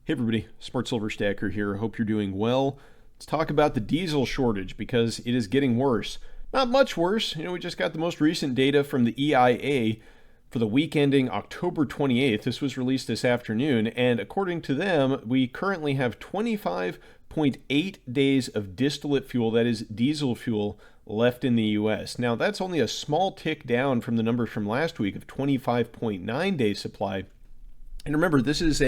Hey everybody, Smart Silver Stacker here. Hope you're doing well. Let's talk about the diesel shortage because it is getting worse. Not much worse. We just got the most recent data from the EIA for the week ending October 28th. This was released this afternoon, and according to them, we currently have 25.8 days of distillate fuel, that is diesel fuel, left in the US. Now, that's only a small tick down from the numbers from last week of 25.9 days supply. And remember, this is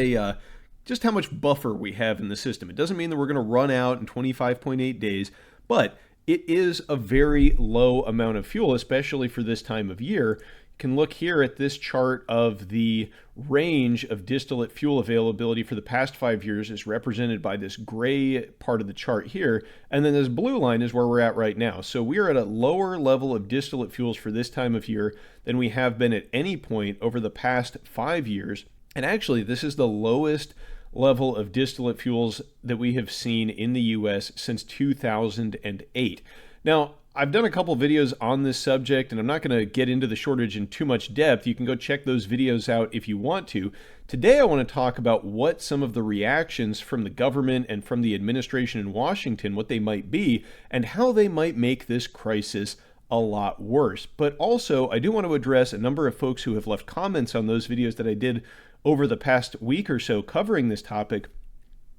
just how much buffer we have in the system. It doesn't mean that we're going to run out in 25.8 days, but it is a very low amount of fuel, especially for this time of year. You can look here at this chart of the range of distillate fuel availability for the past 5 years is represented by this gray part of the chart here, and then this blue line is where we're at right now. So we are at a lower level of distillate fuels for this time of year than we have been at any point over the past 5 years. And actually, this is the lowest level of distillate fuels that we have seen in the US since 2008. Now, I've done a couple videos on this subject, and I'm not going to get into the shortage in too much depth. You can go check those videos out if you want to. Today, I want to talk about what some of the reactions from the government and from the administration in Washington, what they might be, and how they might make this crisis a lot worse. But also, I do want to address a number of folks who have left comments on those videos that I did over the past week or so covering this topic,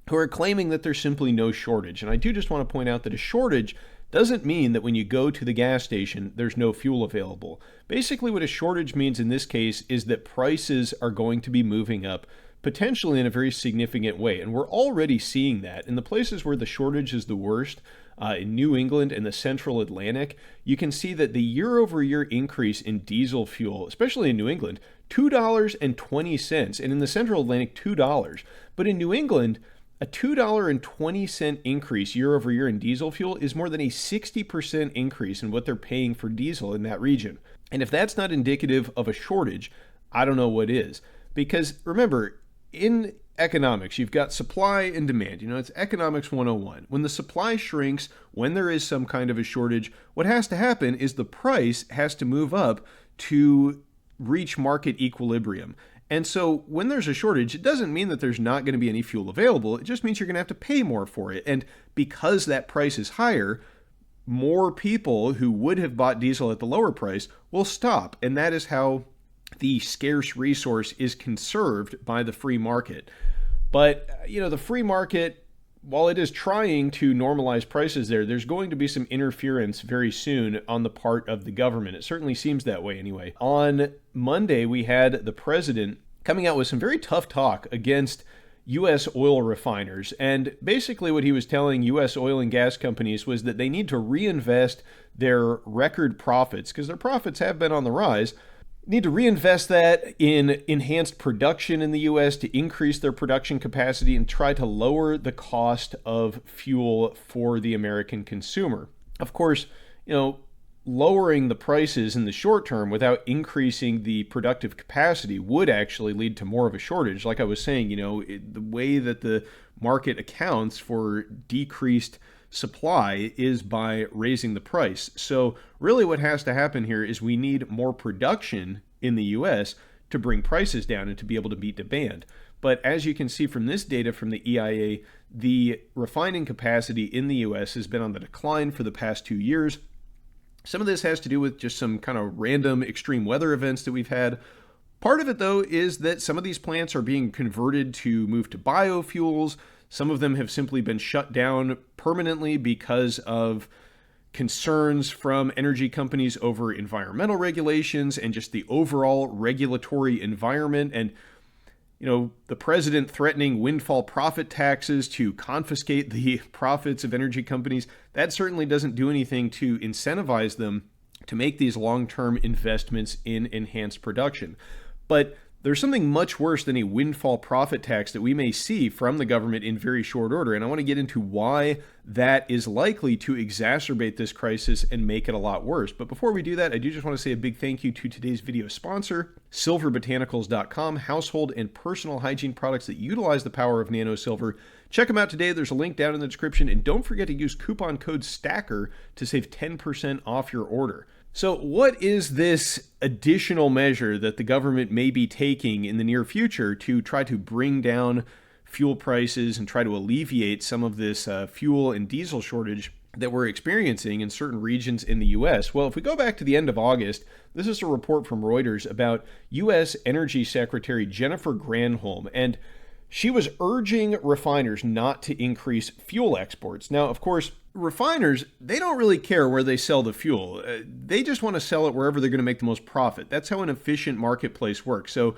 who are claiming that there's simply no shortage. And I do just want to point out that a shortage doesn't mean that when you go to the gas station, there's no fuel available. Basically, what a shortage means in this case is that prices are going to be moving up, potentially in a very significant way. And we're already seeing that. In the places where the shortage is the worst, in New England and the central Atlantic, you can see that the year-over-year increase in diesel fuel, especially in New England, $2.20, and in the central Atlantic, $2. But in New England, a $2.20 increase year over year in diesel fuel is more than a 60% increase in what they're paying for diesel in that region. And if that's not indicative of a shortage, I don't know what is. Because remember, in economics, you've got supply and demand. It's economics 101. When the supply shrinks, when there is some kind of a shortage, what has to happen is the price has to move up to reach market equilibrium. And so when there's a shortage, it doesn't mean that there's not going to be any fuel available. It just means you're going to have to pay more for it. And because that price is higher, more people who would have bought diesel at the lower price will stop. And that is how the scarce resource is conserved by the free market. But, the free market, while it is trying to normalize prices there's going to be some interference very soon on the part of the government. It certainly seems that way anyway. On Monday, we had the president coming out with some very tough talk against U.S. oil refiners. And basically what he was telling U.S. oil and gas companies was that they need to reinvest their record profits, because their profits have been on the rise, need to reinvest that in enhanced production in the U.S. to increase their production capacity and try to lower the cost of fuel for the American consumer. Of course, lowering the prices in the short term without increasing the productive capacity would actually lead to more of a shortage. Like I was saying, the way that the market accounts for decreased supply is by raising the price. So really what has to happen here is we need more production in the US to bring prices down and to be able to meet demand. But as you can see from this data from the EIA, the refining capacity in the US has been on the decline for the past 2 years. Some of this has to do with just some kind of random extreme weather events that we've had. Part of it, though, is that some of these plants are being converted to move to biofuels. Some of them have simply been shut down permanently because of concerns from energy companies over environmental regulations and just the overall regulatory environment. And, the president threatening windfall profit taxes to confiscate the profits of energy companies, that certainly doesn't do anything to incentivize them to make these long-term investments in enhanced production. But there's something much worse than a windfall profit tax that we may see from the government in very short order, and I want to get into why that is likely to exacerbate this crisis and make it a lot worse. But before we do that, I do just want to say a big thank you to today's video sponsor, silverbotanicals.com, household and personal hygiene products that utilize the power of nano silver. Check them out today. There's a link down in the description, and don't forget to use coupon code STACKER to save 10% off your order. So what is this additional measure that the government may be taking in the near future to try to bring down fuel prices and try to alleviate some of this fuel and diesel shortage that we're experiencing in certain regions in the U.S. Well, if we go back to the end of August, this is a report from Reuters about U.S. Energy Secretary Jennifer Granholm, and she was urging refiners not to increase fuel exports. Now, of course, refiners, they don't really care where they sell the fuel. They just want to sell it wherever they're going to make the most profit. That's how an efficient marketplace works. So,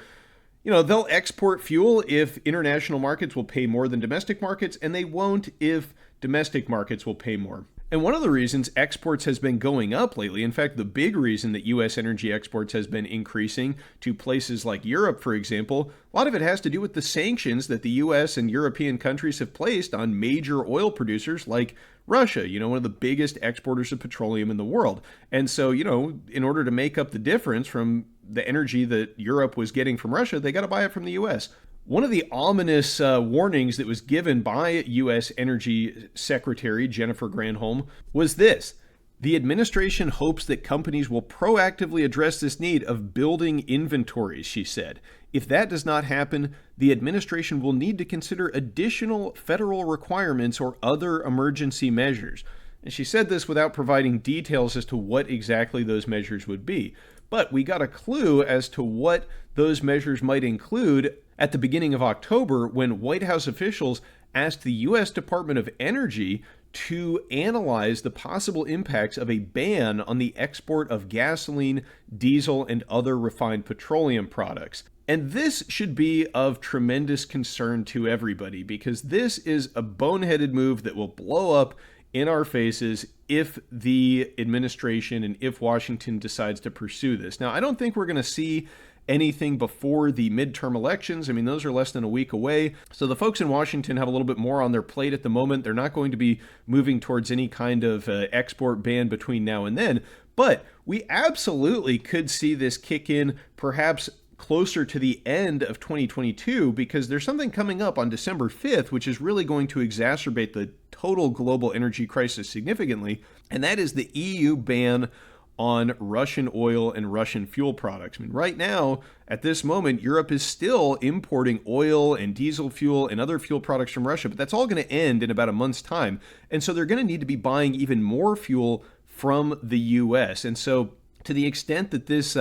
they'll export fuel if international markets will pay more than domestic markets, and they won't if domestic markets will pay more. And one of the reasons exports has been going up lately, in fact, the big reason that U.S. energy exports has been increasing to places like Europe, for example, a lot of it has to do with the sanctions that the U.S. and European countries have placed on major oil producers like Russia, one of the biggest exporters of petroleum in the world. And so, in order to make up the difference from the energy that Europe was getting from Russia, they got to buy it from the U.S. One of the ominous warnings that was given by U.S. Energy Secretary Jennifer Granholm was this: the administration hopes that companies will proactively address this need of building inventories, she said. If that does not happen, the administration will need to consider additional federal requirements or other emergency measures. And she said this without providing details as to what exactly those measures would be. But we got a clue as to what those measures might include at the beginning of October when White House officials asked the U.S. Department of Energy to analyze the possible impacts of a ban on the export of gasoline, diesel, and other refined petroleum products. And this should be of tremendous concern to everybody, because this is a boneheaded move that will blow up in our faces if the administration and if Washington decides to pursue this. Now, I don't think we're going to see anything before the midterm elections. I mean, those are less than a week away. So the folks in Washington have a little bit more on their plate at the moment. They're not going to be moving towards any kind of export ban between now and then. But we absolutely could see this kick in perhaps closer to the end of 2022, because there's something coming up on December 5th, which is really going to exacerbate the total global energy crisis significantly. And that is the EU ban on Russian oil and Russian fuel products. I mean, right now, at this moment, Europe is still importing oil and diesel fuel and other fuel products from Russia, but that's all going to end in about a month's time. And so they're going to need to be buying even more fuel from the U.S. And so to the extent that this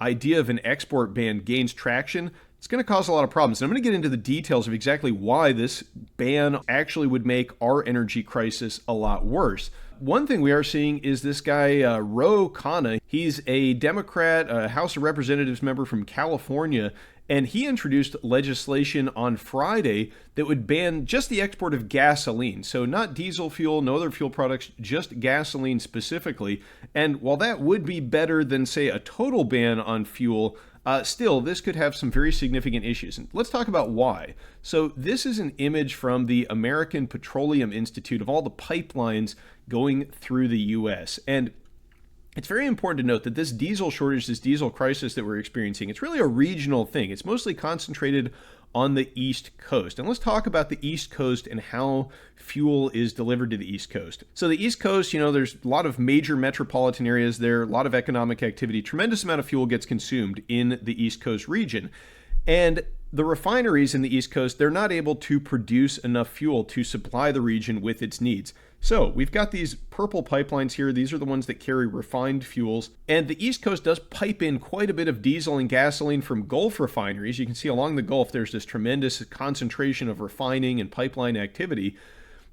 idea of an export ban gains traction, it's going to cause a lot of problems. And I'm going to get into the details of exactly why this ban actually would make our energy crisis a lot worse. One thing we are seeing is this guy, Ro Khanna. He's a Democrat, a House of Representatives member from California, and he introduced legislation on Friday that would ban just the export of gasoline. So not diesel fuel, no other fuel products, just gasoline specifically. And while that would be better than, say, a total ban on fuel, still, this could have some very significant issues. And let's talk about why. So this is an image from the American Petroleum Institute of all the pipelines going through the U.S. And it's very important to note that this diesel shortage, this diesel crisis that we're experiencing, it's really a regional thing. It's mostly concentrated on the East Coast. And let's talk about the East Coast and how fuel is delivered to the East Coast. So the East Coast, there's a lot of major metropolitan areas there, a lot of economic activity, tremendous amount of fuel gets consumed in the East Coast region. And the refineries in the East Coast, they're not able to produce enough fuel to supply the region with its needs. So we've got these purple pipelines here. These are the ones that carry refined fuels. And the East Coast does pipe in quite a bit of diesel and gasoline from Gulf refineries. You can see along the Gulf, there's this tremendous concentration of refining and pipeline activity.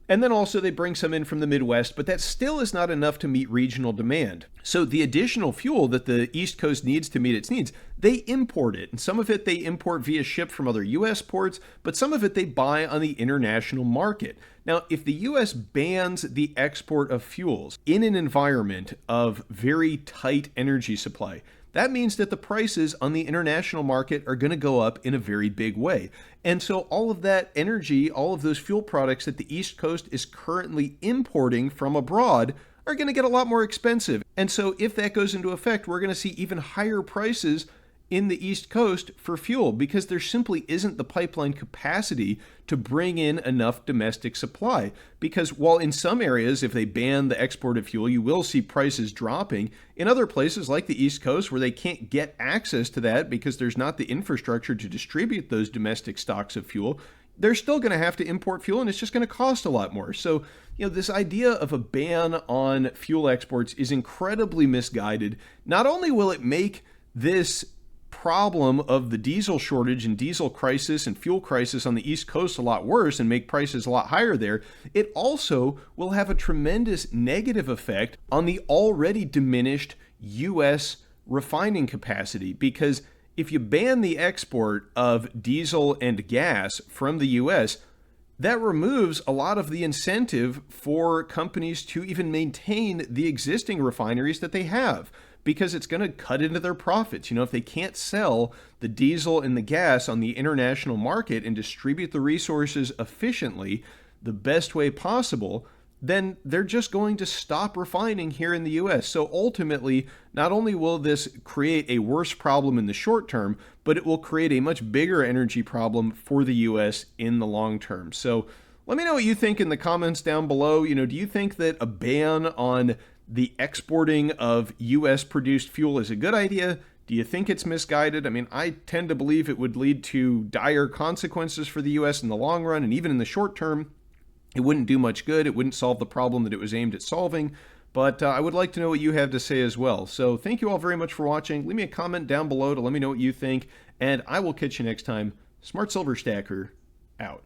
And then also they bring some in from the Midwest, but that still is not enough to meet regional demand. So the additional fuel that the East Coast needs to meet its needs, they import it. And some of it they import via ship from other U.S. ports, but some of it they buy on the international market. Now, if the U.S. bans the export of fuels in an environment of very tight energy supply, that means that the prices on the international market are going to go up in a very big way. And so all of that energy, all of those fuel products that the East Coast is currently importing from abroad are going to get a lot more expensive. And so if that goes into effect, we're going to see even higher prices in the East Coast for fuel, because there simply isn't the pipeline capacity to bring in enough domestic supply. Because while in some areas, if they ban the export of fuel, you will see prices dropping, in other places like the East Coast where they can't get access to that because there's not the infrastructure to distribute those domestic stocks of fuel, they're still going to have to import fuel, and it's just going to cost a lot more. So, this idea of a ban on fuel exports is incredibly misguided. Not only will it make this problem of the diesel shortage and diesel crisis and fuel crisis on the East Coast a lot worse and make prices a lot higher there, it also will have a tremendous negative effect on the already diminished U.S. refining capacity, because if you ban the export of diesel and gas from the U.S., that removes a lot of the incentive for companies to even maintain the existing refineries that they have, because it's going to cut into their profits. If they can't sell the diesel and the gas on the international market and distribute the resources efficiently the best way possible, then they're just going to stop refining here in the U.S. So ultimately, not only will this create a worse problem in the short term, but it will create a much bigger energy problem for the U.S. in the long term. So let me know what you think in the comments down below. Do you think that a ban on the exporting of U.S. produced fuel is a good idea? Do you think it's misguided? I tend to believe it would lead to dire consequences for the U.S. in the long run, and even in the short term, it wouldn't do much good. It wouldn't solve the problem that it was aimed at solving. But I would like to know what you have to say as well. So thank you all very much for watching. Leave me a comment down below to let me know what you think, and I will catch you next time. Smart Silver Stacker, out.